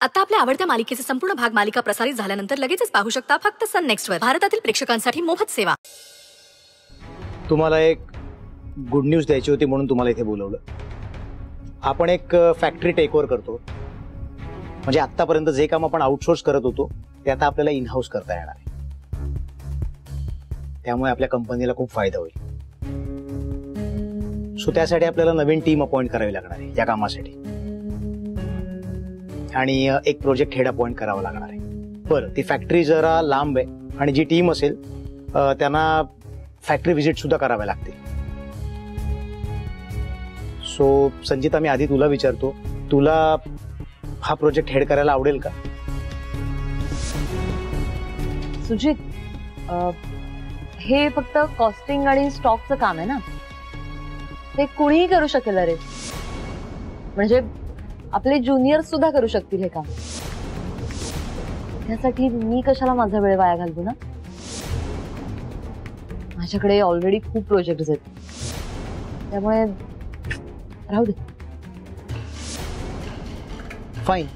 आता आपल्या आवडत्या मालिकेचे संपूर्ण भाग मालिका प्रसारित झाल्यानंतर लगेचच पाहू शकता फक्त सन नेक्स्ट वर. भारतातील प्रेक्षकांसाठी मोफत सेवा. तुम्हाला एक गुड न्यूज द्यायची होती म्हणून तुम्हाला इथे बोलवलं. आपण एक फॅक्टरी टेक ओव्हर करतो. म्हणजे आतापर्यंत जे काम आपण आउटसोर्स करत होतो ते आता आपल्याला इन हाऊस करता येणार आहे. त्यामुळे आपल्या कंपनीला खूप फायदा होईल. सो त्यासाठी आपल्याला नवीन टीम अपॉइंट करावी लागणार आहे या कामासाठी. आणि एक प्रोजेक्ट हेड अपॉइंट करावा लागणार आहे. बरं, ती फॅक्टरी जरा लांब आहे आणि जी टीम असेल त्यांना फॅक्टरी व्हिजिट सुद्धा कराव्या लागतील. सो संचिता, मी आधी तुला विचारतो, तुला हा प्रोजेक्ट हेड करायला आवडेल का? सुजित, हे फक्त कॉस्टिंग आणि स्टॉकचं काम आहे ना, ते कोणीही करू शकेल. अरे म्हणजे आपले ज्युनियर सुद्धा करू शकतील हे काम. त्यासाठी मी कशाला माझा वेळ वाया घालवू ना. माझ्याकडे ऑलरेडी खूप प्रोजेक्ट्स आहेत, त्यामुळे राहू दे. फाईन.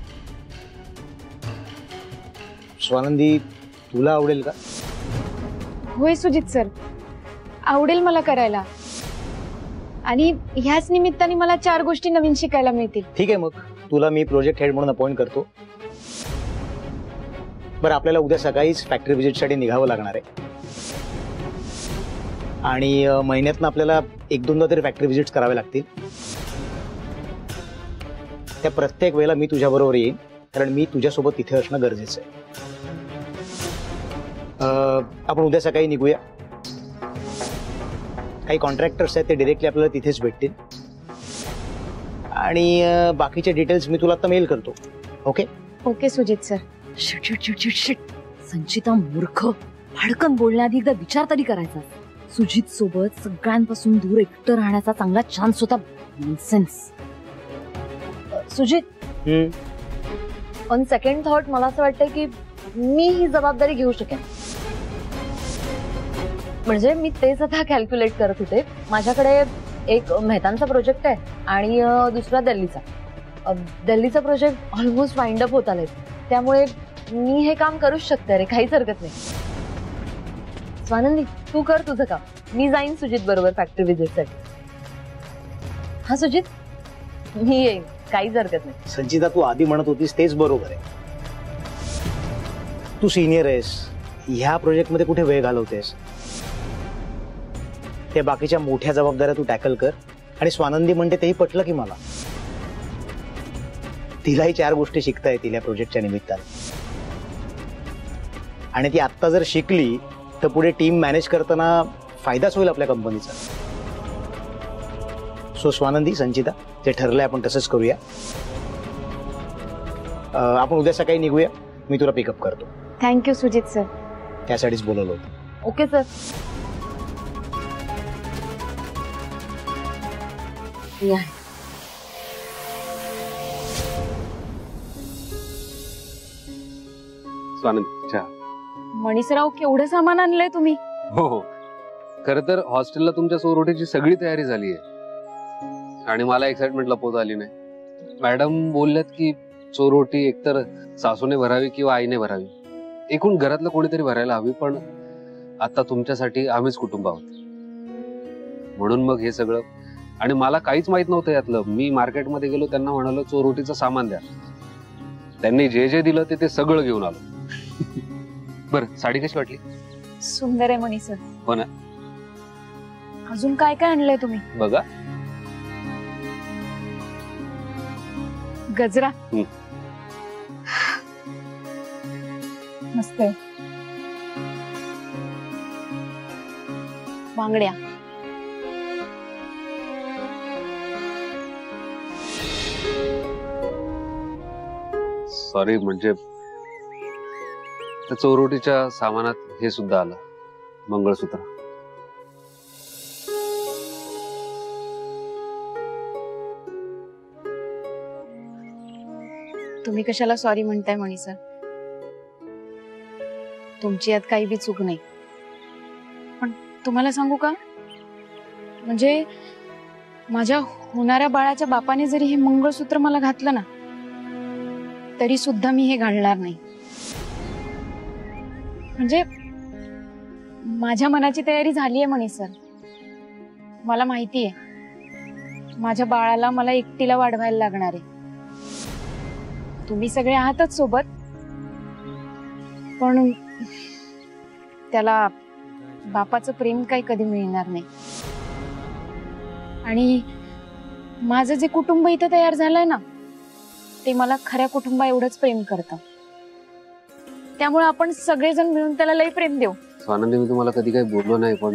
स्वानंदी, तुला आवडेल का? होय सुजित सर, आवडेल मला करायला. आणि ह्याच निमित्ताने मला 4 गोष्टी नवीन शिकायला मिळतील. ठीक आहे, मग तुला मी प्रोजेक्ट हेड म्हणून अपॉइंट करतो. बरं, आपल्याला उद्या सकाळीच फॅक्टरी व्हिजिटसाठी निघावं लागणार आहे. आणि महिन्यातनं आपल्याला 1-2दा तरी फॅक्टरी व्हिजिट्स करावे लागतील. त्या प्रत्येक वेळेला मी तुझ्याबरोबर येईन, कारण मी तुझ्यासोबत तिथे असणं गरजेचं आहे. आपण उद्या सकाळी निघूया. काही कॉन्ट्रॅक्टर्स आहेत ते डायरेक्टली आपल्याला तिथेच भेटतील. आणि बाकीचे डिटेल्स मी तुला आता मेल करतो. Okay okay Sujit sir. Shit shit shit shit shit. Sanchita मूर्ख, फाडकन बोलण्याआधी एकदा विचार तरी करायचा. सुजित सोबत सगळ्यांपासून दूर एकटं राहण्याचा चांगला चान्स होता. Nonsense. Sujit, on second thought मला असं वाटतंय की मी ही जबाबदारी घेऊ शकेन. म्हणजे मी तेच आता कॅल्क्युलेट करत होते. माझ्याकडे एक मेहतांचा प्रोजेक्ट आहे आणि दुसरा दिल्लीचा प्रोजेक्ट ऑलमोस्ट वाइंड अप होत आलाय. त्यामुळे मी हे काम करूच शकते. रे काहीच हरकत नाही. स्वानंदी, तू कर तुझं काम. मी जाईन सुजित बरोबर फॅक्टरी व्हिजिटसाठी. हा सुजित, मी येईन, काहीच हरकत नाही. संचिता, तू आधी म्हणत होतीस तेच बरोबर आहे. तू सिनियर आहेस, ह्या प्रोजेक्टमध्ये कुठे वेळ घालवतेस? त्या बाकीच्या मोठ्या जबाबदाऱ्या तू टॅकल कर. आणि स्वानंदी म्हणते तेही पटलं की मला. तिलाही 4 गोष्टी शिकता येतील या प्रोजेक्टच्या निमित्ताने. आणि ती आत्ता जर शिकली तर पुढे टीम मॅनेज करताना फायदाच होईल आपल्या कंपनीचा. सो स्वानंदी, संचिता, जे ठरलंय आपण तसंच करूया. आपण उद्या सकाळी निघूया. मी तुला पिकअप करतो. Thank you Sujit sir. त्यासाठीच बोलवलं होतं. Okay sir. स्वानंद, चहा. मणिसराव, केवढं सामान आणलंय तुम्ही? हो हो, खर तर हॉस्टेलला तुमच्या चोरोटीची सगळी तयारी झाली आहे आणि मला एक्साइटमेंट लपवता आली नाही. मॅडम बोलल्यात की चोरोटी एकतर सासूने भरावी किंवा आईने भरावी. एकूण घरातलं कोणीतरी भरायला हवी. पण आता तुमच्यासाठी आम्हीच कुटुंब आहोत, म्हणून मग हे सगळं. आणि मला काहीच माहित नव्हतं यातलं. मी मार्केटमध्ये गेलो, त्यांना म्हणालो चोरोटीचं सामान द्या. त्यांनी जे जे दिलं ते सगळं घेऊन आलो. बरं, साडी कशी वाटली? सुंदर आहे मणी सर. हो ना. अजून काय काय आणलंय तुम्ही? बघा, गजरा. मस्त आहे. बांगड्या. सॉरी, म्हणजे त्या चोरोटीच्या सामानात हे सुद्धा आलं, मंगळसूत्र. तुम्ही कशाला सॉरी म्हणताय मणी सर? तुमची यात काही बी चूक नाही. पण तुम्हाला सांगू का, म्हणजे माझ्या होणाऱ्या बाळाच्या बापाने जरी हे मंगळसूत्र मला घातलं ना, तरी सुद्धा मी हे घालणार नाही. म्हणजे माझ्या मनाची तयारी झालीये म्हणे सर. मला माहितीये माझ्या बाळाला मला एकटीला वाढवायला लागणार आहे. तुम्ही सगळे आहातच सोबत, पण त्याला बापाचं प्रेम काही कधी मिळणार नाही. आणि माझं जे कुटुंब इथं तयार झालंय ना, ते मला खऱ्या कुटुंबा एवढंच प्रेम करतं. त्यामुळे आपण सगळेजण मिळून त्याला लई प्रेम देऊ. स्वानंदी, मी तुम्हाला कधी काही बोललो नाही, पण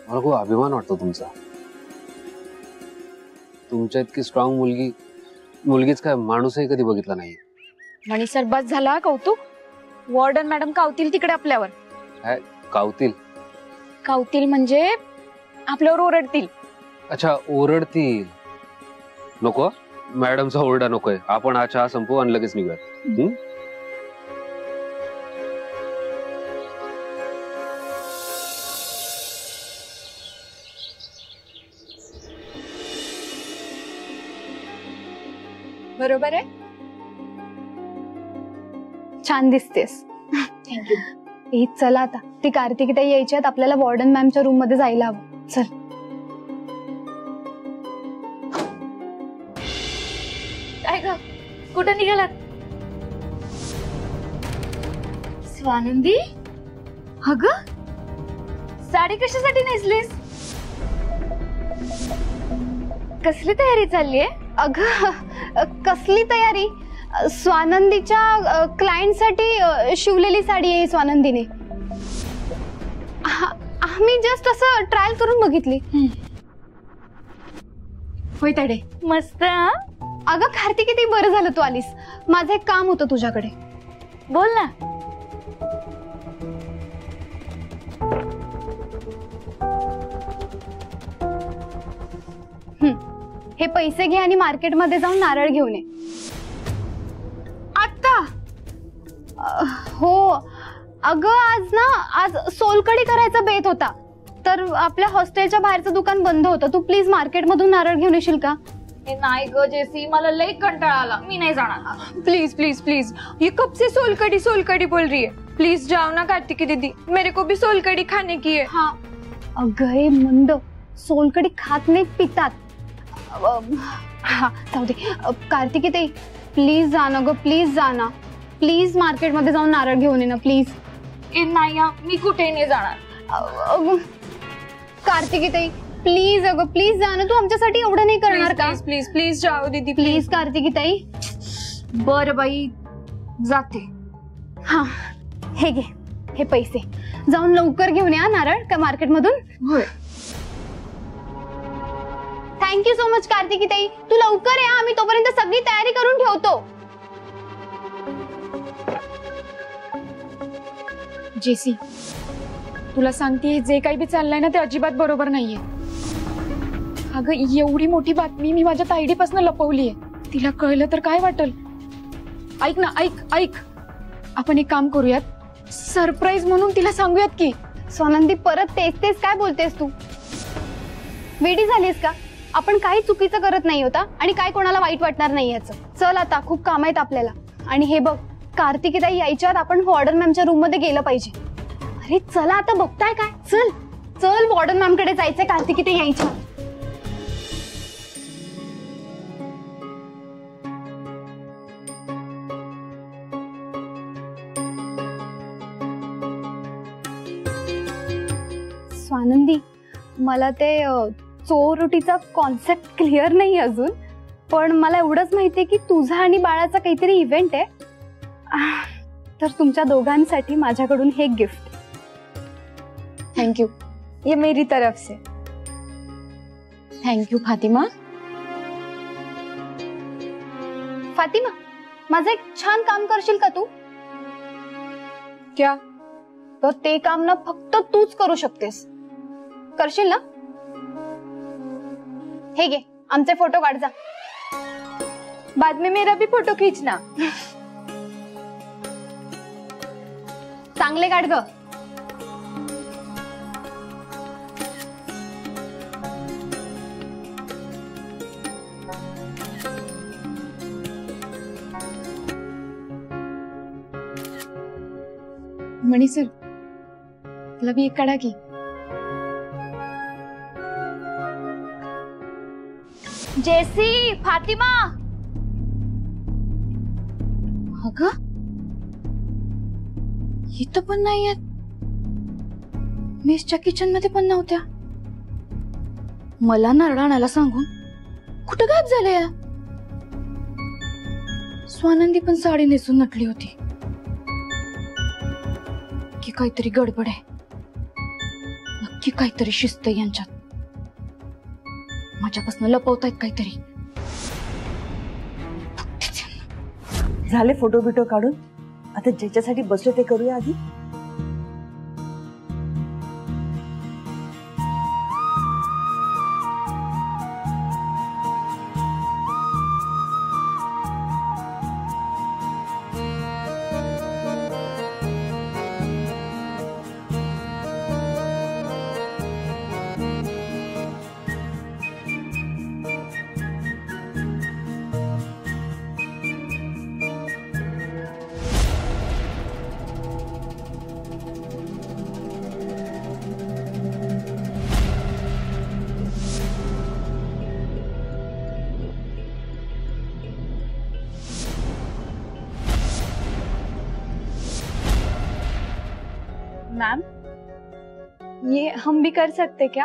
मला खूप अभिमान वाटतो तुमचा. तुमच्या इतकी स्ट्रॉंग मुलगीच काय माणूसही कधी बघितला नाही. मणी सर, बस झाला कौतुक. वॉर्डन मॅडम कावतील तिकडे आपल्यावर. काय कावतील? कावतील म्हणजे आपल्यावर ओरडतील. अच्छा, ओरडतील. नको, मॅडमचा ओरडा नकोय. आपण हा चहा संपवू आणि लगेच निघूया. बरोबर आहे. छान दिसतेस. थँक्यू. चला आता, ती कार्तिकीताई यायच्यात, आपल्याला वॉर्डन मॅमच्या रूम मध्ये जायला हवं. चल. काय ग, कुठं निघालात? स्वानंदी, अगं साडी कशासाठी नेसलीस? कसली तयारी चाललीये? अगं कसली तयारी? स्वानंदीच्या क्लायंटसाठी शिवलेली साडी आहे स्वानंदीने. आम्ही जस्ट असं ट्रायल करून बघितली. होय ताडे, मस्त. हा, अगं कार्तिकी, ते बरं झालं तू आलीस. माझं एक काम होतं तुझ्याकडे. बोल ना. हे पैसे घे आणि मार्केटमध्ये जाऊन नारळ घेऊन ये. आता? हो अगं, आज सोलकढी करायचा बेत होता, तर आपल्या हॉस्टेलच्या बाहेरचं दुकान बंद होतं. तू प्लीज मार्केटमधून नारळ घेऊन येशील का? नाही ग जेसी, मला लई कंटाळा आला. मी नाही जाणार. प्लीज प्लीज प्लीज, ये कब से सोलकड़ी बोल रही है. प्लीज जाओ ना कार्तिकी दीदी, मेरे को भी सोलकड़ी खाने की है. हाँ अगं हे मंद, सोलकढी खात नाहीत, पितात. हा जाऊ दे. कार्तिकी ताई प्लीज जा ना ग, प्लीज जा ना. प्लीज मार्केटमध्ये जाऊन नारळ घेऊन ये ना प्लीज. नाही, मी कुठे नाही जाणार. कार्तिकी ताई प्लीज, अगं प्लीज जा ना. तू आमच्यासाठी एवढं नाही करणार का? प्लीज प्लीज प्लीज जाओ दीदी, प्लीज कार्तिकी ताई. बर बाई, जाते. हा हे घे, हे पैसे. जाऊन लवकर घेऊन या नारळ का मार्केटमधून. होय. थँक्यू सो मच कार्तिकी ताई. तू लवकर या, आम्ही तोपर्यंत सगळी तयारी करून ठेवतो. जेसी, तुला सांगते, जे काही बी चाललंय ना ते अजिबात बरोबर नाहीये. अगं एवढी मोठी बातमी मी माझ्या ताईडीपासून लपवलीये. तिला कळलं तर काय वाटेल. ऐक ना, ऐक, आपण एक काम करूयात, सरप्राईज म्हणून तिला सांगूयात की. स्वानंदी, परत तेच काय बोलतेस तू? वेडी झालीस का? आपण काही चुकीचं करत नाही होता आणि काय कोणाला वाईट वाटणार नाही याचं. चल आता, खूप काम आहेत आपल्याला. आणि हे बघ, कार्तिकीताई यायच्यात आपण वॉर्डन मॅमच्या रूम मध्ये गेलं पाहिजे. अरे चला आता, बघताय काय? चल चल, वॉर्डन मॅम कडे जायचंय कार्तिकीताई यायच्या. स्वानंदी, मला ते चोरोटीचा कॉन्सेप्ट क्लिअर नाही अजून, पण मला एवढंच माहितीये की तुझा आणि बाळाचा काहीतरी इव्हेंट आहे. तर तुमच्या दोघांसाठी माझ्याकडून हे गिफ्ट. थँक्यू, ये मेरी तरफ से. थँक्यू फातिमा. फातिमा, माझं एक छान काम करशील का तू? क्या? तर ते काम ना फक्त तूच करू शकतेस. करशील ना? हे घे, आमचे फोटो काढ जा. बाद में मेरा भी फोटो खींचना. चांगले काढ ग. मणी सर तुला बी एक काढा की. जेसी, फातिमा. अगं इथं पण नाही आहेत, मेसच्या किचन मध्ये पण नव्हत्या. मला नारळ आणायला सांगून कुठं गायब झाले या. स्वानंदी पण साडी नेसून नटली होती की काहीतरी गडबड आहे. नक्की काहीतरी शिस्त आहे यांच्यात. माझ्यापासून लपवतायत काहीतरी. झाले फोटो बिटो काढून, आता ज्याच्यासाठी बसले ते करूया आधी. मैम ये हम भी कर सकते क्या?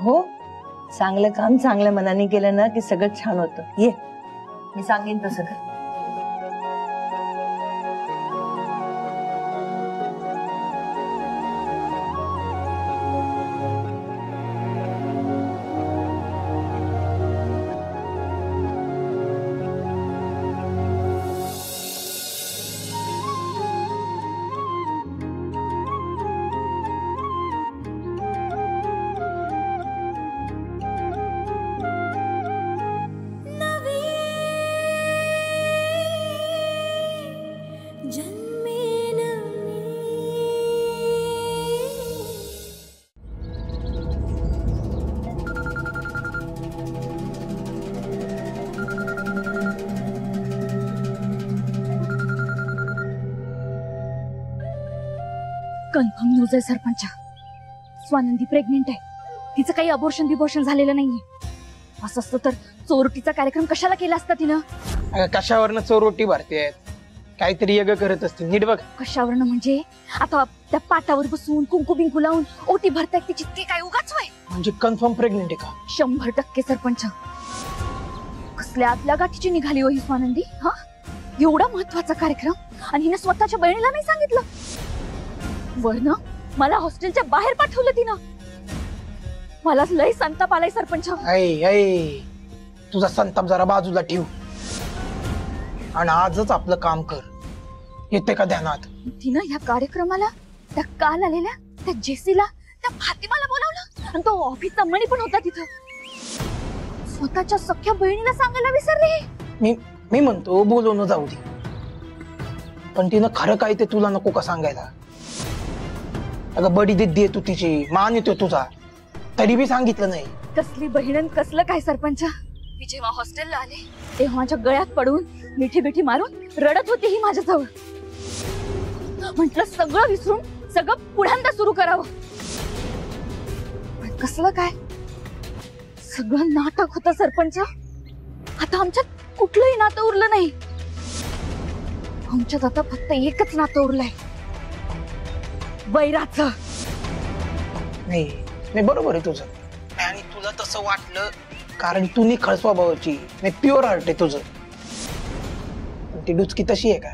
हो, चांगलं काम चांगल्या मनाने केलं ना की सगळं छान होतं. ये, मी सांगेन तसं कर. कन्फर्म न्यूज आहे सरपंच. स्वानंदी प्रेग्नेंट आहे. तिचं काही अबॉर्शन बिबॉर्शन झालेलं नाहीये. असं असतं तर चोरटीचा कार्यक्रम कशाला केला असता तिनं? कशावरनं चोरोटी भरते, काहीतरी यग करत असते. नीट बघ. कशावरनं म्हणजे आता त्या पाटावर बसून कुंकू बिंकू लावून ओटी भरतायत तिची, ते काय उगाच होय? म्हणजे कन्फर्म प्रेग्नेंट आहे का? 100% सरपंच. कसल्या आतल्या गाठीची निघाली हो ही स्वानंदी. हा, एवढा महत्वाचा कार्यक्रम आणि हिने स्वतःच्या बहिणीला नाही सांगितलं. वरनं मला हॉस्टेलच्या बाहेर पाठवलं तिनं. मला लय संताप आलाय सरपंच. तुझा संताप जरा बाजूला ठेव आणि आजच आपलं काम कर. येते का ध्यानात? तिनं या कार्यक्रमाला त्या काल आलेल्या त्या जेसीला, त्या फातिमाला बोलावलं आणि तो ऑफिसचा मणी पण होता तिथं. स्वतःच्या सख्या बहिणीला सांगायला विसरले. मी म्हणतो बोलवणं जाऊ दे, पण तिनं खरं काय ते तुला नको का सांगायला? अगं बडी दिद्दी आहे तू तिची, मान येतो तुझा, तरी बी सांगितलं नाही. कसली बहीण कसलं काय सरपंच. मी जेव्हा हॉस्टेलला आले तेव्हा माझ्या गळ्यात पडून मिठी बिठी मारून रडत होती ही माझ्याजवळ. म्हटलं सगळं विसरून सगळं पुढ्यांदा सुरू करावं. पण कसलं काय, सगळं नाटक होतं सरपंच. आता आमच्यात कुठलंही नातं उरलं नाही. आमच्यात आता फक्त एकच नातं उरलंय, बैराचं. नाही बरोबर आहे तुझं. आणि तुला तसं वाटलं कारण तू निखळ स्वभावाची, नाही प्युअर हार्ट आहे तुझं. ती डुचकी तशी आहे का?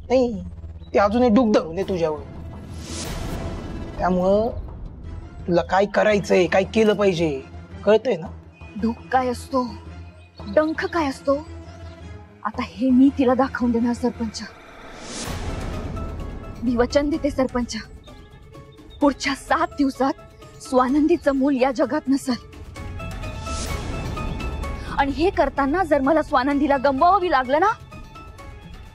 नाही, ती अजूनही डूक धरून आहे तुझ्यावर. त्यामुळं तुला काय करायचंय, काय केलं पाहिजे कळतंय ना? डूक काय असतो, डंख काय असतो, आता हे मी तिला दाखवून देणार सरपंच. मी वचन देते सरपंच, पुढच्या 7 दिवसात स्वानंदीचं मूल या जगात नसेल. आणि हे करताना जर मला स्वानंदीला गमवावी लागलं ना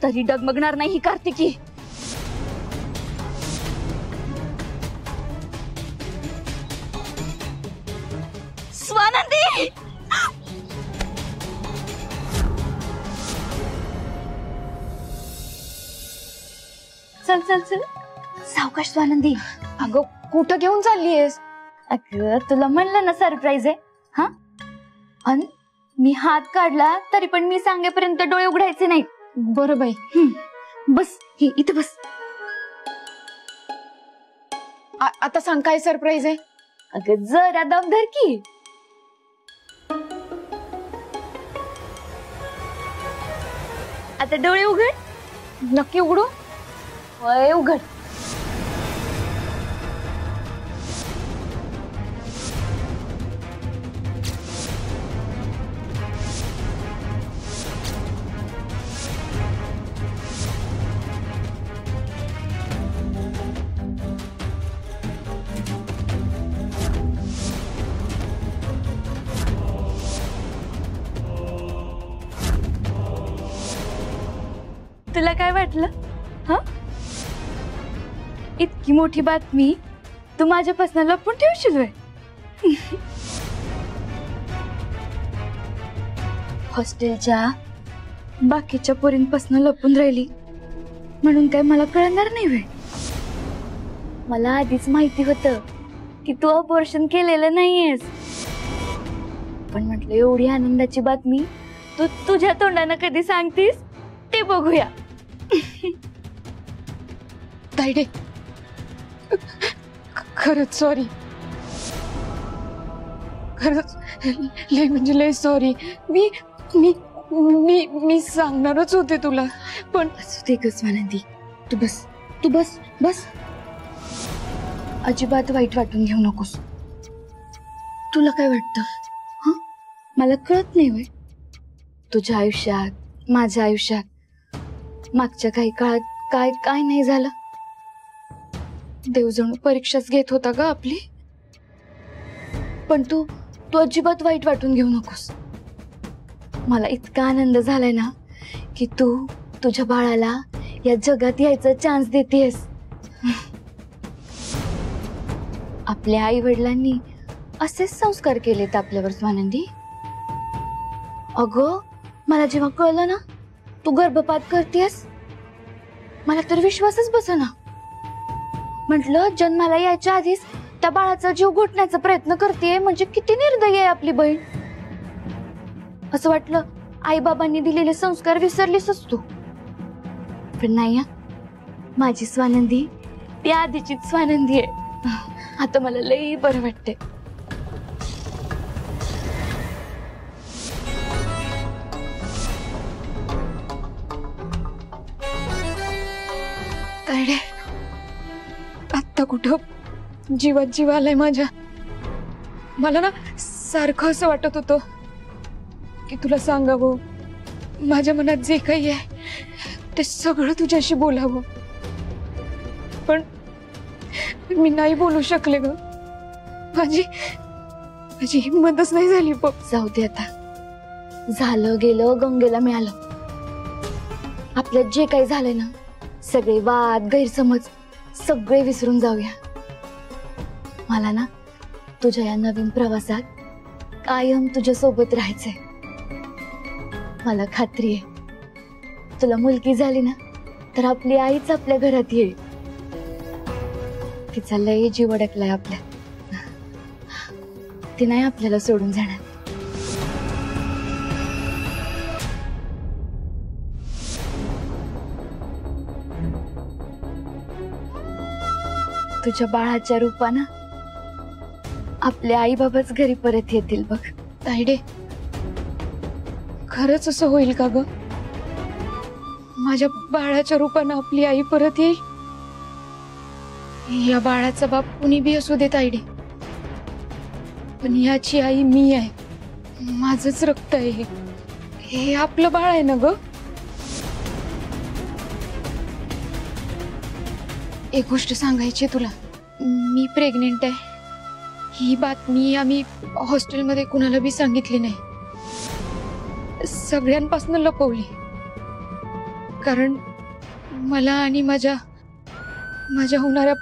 तरी डगमगणार नाही ही कार्तिकी. स्वानंदी, चल चल चल सावकाश स्वानंदी. अगं कुठं घेऊन चाललीयस? अगं तुला म्हणलं ना सरप्राईज आहे. हा अन मी हात काढला तरी पण मी सांगेपर्यंत डोळे उघडायचे नाहीत. बरं बाई. बस इथे बस. आता सांग काय सरप्राईज आहे? अगं जरा दम धर की. आता डोळे उघड. नक्की उघडू? होय उघड. तुला काय वाटलं? हा इतकी मोठी बातमी तू माझ्यापासून लपून ठेवशील व्हय? हॉस्टेलच्या बाकीच्या पोरींपासून लपून राहिली म्हणून काय मला कळणार नाही व्हय? मला आधीच माहिती होतं की तू अबॉर्शन केलेलं नाहीयेस, पण म्हटलं एवढी आनंदाची बातमी तू तुझ्या तोंडानं कधी सांगतीस ते बघूया. तायडे खरंच सॉरी. खरंच लय म्हणजे लय सॉरी. मी मी मी मी सांगणारच होते तुला, पण असू दे ग स्वानंदी. तू बस तू बस बस. अजिबात वाईट वाटून घेऊ नकोस. तुला काय वाटतं? हा मला कळत नाही व्हय? तुझ्या आयुष्यात माझ्या आयुष्यात मागच्या काही काळात काय काय नाही झालं. देव जणू परीक्षाच घेत होता ग आपली. पण तू तू अजिबात वाईट वाटून घेऊ नकोस. मला इतका आनंद झालाय ना की तू तुझ्या बाळाला या जगात यायचा चान्स देतेस. आपल्या आई वडिलांनी असेच संस्कार केलेत आपल्यावर स्वानंदी. अगं मला जेव्हा कळलं ना तू गर्भपात करतेस मला तर विश्वासच बसेना. म्हटलं जन्माला यायच्या आधीच त्या बाळाचा जीव घोटण्याचा प्रयत्न करते म्हणजे किती निर्दयी आहे आपली बहीण. असं वाटलं आई बाबांनी दिलेले संस्कार विसरलीसच तू. पण नाही, माझी स्वानंदी ती आधीचीच स्वानंदी आहे. आता मला लई बरं वाटतंय. तायडे आत्ता कुठं जीवात जीव आलाय माझ्या. मला ना सारखं असं वाटत होतं की तुला सांगावं, माझ्या मनात जे काही आहे ते सगळं तुझ्याशी बोलावं, पण मी नाही बोलू शकले ग. माझी हिंमतच नाही झाली बघ. जाऊ दे आता, झालं गेलं गंगेला मिळालं. आपल्यात जे काही झालंय ना सगळे वाद गैरसमज सगळे विसरून जाऊया. मला ना तुझ्या या नवीन प्रवासात कायम तुझ्या सोबत राहायचंय. मला खात्री आहे तुला मुलगी झाली ना तर आपली आईच आपल्या घरात येईल. तिचा लय जीव अडकलाय आपल्यात. ती नाही आपल्याला सोडून जाणार. तुझ्या बाळाच्या रूपानं आपले आई बाबाच घरी परत येतील बघ. तायडे खरंच असं होईल का ग? माझ्या बाळाच्या रूपानं आपली आई परत येईल? या बाळाचा बाप कुणी बी असू दे तायडे, पण याची आई मी आहे. माझंच रक्त आहे. हे आपलं बाळ आहे ना ग? एक गोष्ट सांगायची तुला, मी प्रेग्नेंट आहे. ही बातमी आम्ही हॉस्टेलमध्ये कुणाला बी सांगितली नाही, सगळ्यांपासून लपवली. कारण मला आणि माझ्या होणाऱ्या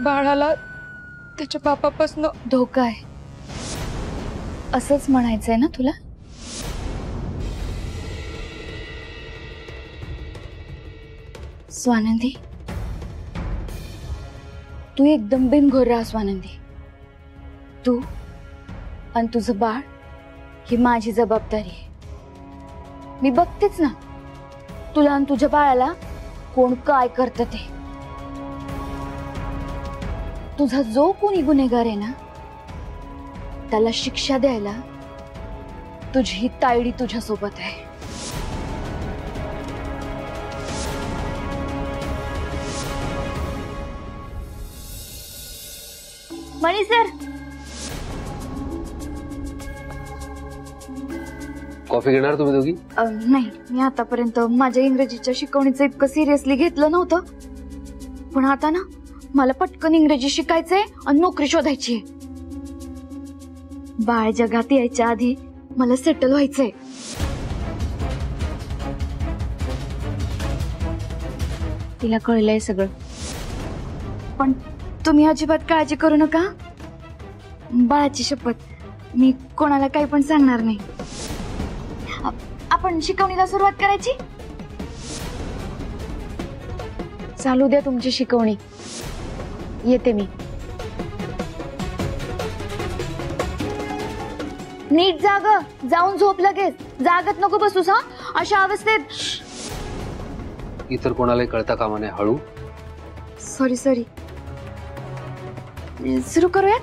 बाळाला त्याच्या बापापासून धोका आहे असंच म्हणायचंय ना तुला? स्वानंदी तू एकदम बिनघोर राहा स्वानंदी. तू आणि तुझं बाळ ही माझी जबाबदारी आहे. मी बघतेच ना तुला आणि तुझ्या बाळाला कोण काय करतं ते. तुझा जो कोणी गुन्हेगार आहे ना त्याला शिक्षा द्यायला तुझी ही तायडी तुझ्या सोबत आहे. मणी सर, कॉफी घेणार तुम्ही दोघी? नाही, मी आतापर्यंत माझ्या इंग्रजीच्या शिकवणीचं इतकं सिरियसली घेतलं नव्हतं, पण आता ना मला पटकन इंग्रजी शिकायचंय आणि नोकरी शोधायची आहे. बाळ जगात यायच्या आधी मला सेटल व्हायचंय. तिला कळलंय सगळं, पण तुम्ही अजिबात काळजी करू नका. बाळाची शपथ, मी कोणाला काही पण सांगणार नाही. आपण शिकवणीला सुरुवात करायची. चालू द्या तुमची शिकवणी, येते मी. नीट जाग, जाऊन झोप लगेच. जागत नको बसूस हा. अशा अवस्थेत इतर कोणालाही कळता कामा नये. हळू. सॉरी सुरू करूयात.